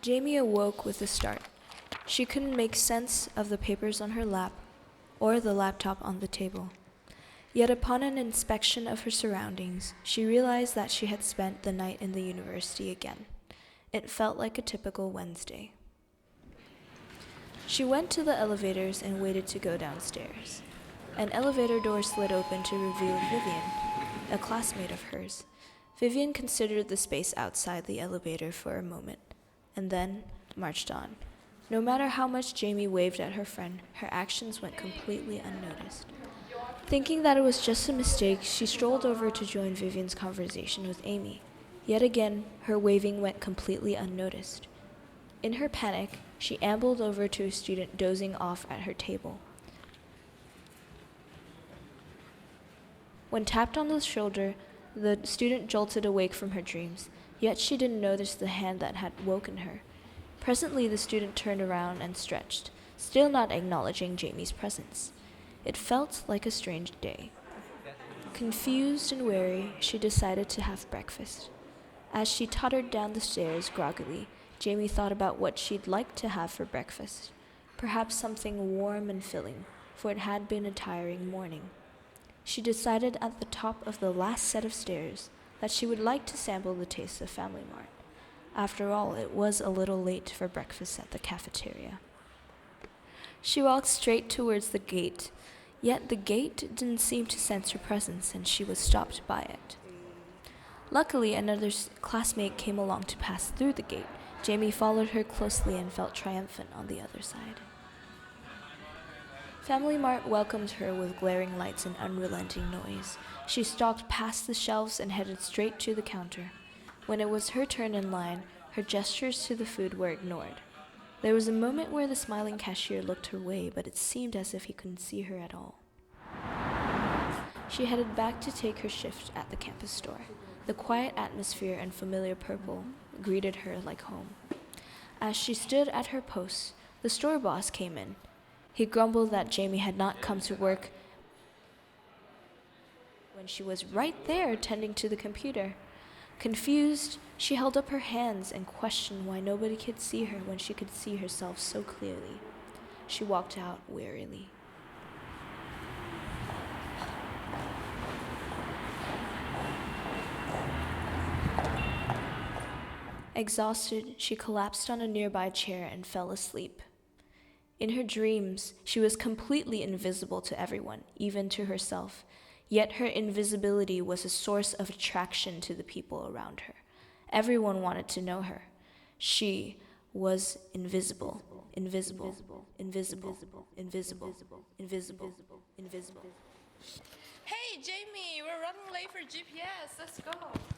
Jamie awoke with a start. She couldn't make sense of the papers on her lap or the laptop on the table. Yet upon an inspection of her surroundings, she realized that she had spent the night in the university again. It felt like a typical Wednesday. She went to the elevators and waited to go downstairs. An elevator door slid open to reveal Vivian, a classmate of hers. Vivian considered the space outside the elevator for a moment, and then marched on. No matter how much Jamie waved at her friend, her actions went completely unnoticed. Thinking that it was just a mistake, she strolled over to join Vivian's conversation with Amy. Yet again, her waving went completely unnoticed. In her panic, she ambled over to a student dozing off at her table. When tapped on the shoulder, the student jolted awake from her dreams, yet she didn't notice the hand that had woken her. Presently, the student turned around and stretched, still not acknowledging Jamie's presence. It felt like a strange day. Confused and weary, she decided to have breakfast. As she tottered down the stairs groggily, Jamie thought about what she'd like to have for breakfast. Perhaps something warm and filling, for it had been a tiring morning. She decided at the top of the last set of stairs that she would like to sample the taste of Family Mart. After all, it was a little late for breakfast at the cafeteria. She walked straight towards the gate, yet the gate didn't seem to sense her presence, and she was stopped by it. Luckily, another classmate came along to pass through the gate. Jamie followed her closely and felt triumphant on the other side. Family Mart welcomed her with glaring lights and unrelenting noise. She stalked past the shelves and headed straight to the counter. When it was her turn in line, her gestures to the food were ignored. There was a moment where the smiling cashier looked her way, but it seemed as if he couldn't see her at all. She headed back to take her shift at the campus store. The quiet atmosphere and familiar purple greeted her like home. As she stood at her post, the store boss came in. He grumbled that Jamie had not come to work when she was right there tending to the computer. Confused, she held up her hands and questioned why nobody could see her when she could see herself so clearly. She walked out wearily. Exhausted, she collapsed on a nearby chair and fell asleep. In her dreams, she was completely invisible to everyone, even to herself. Yet her invisibility was a source of attraction to the people around her. Everyone wanted to know her. She was invisible, invisible, invisible, invisible, invisible, invisible. Hey, Jamie, we're running late for GPS. Let's go.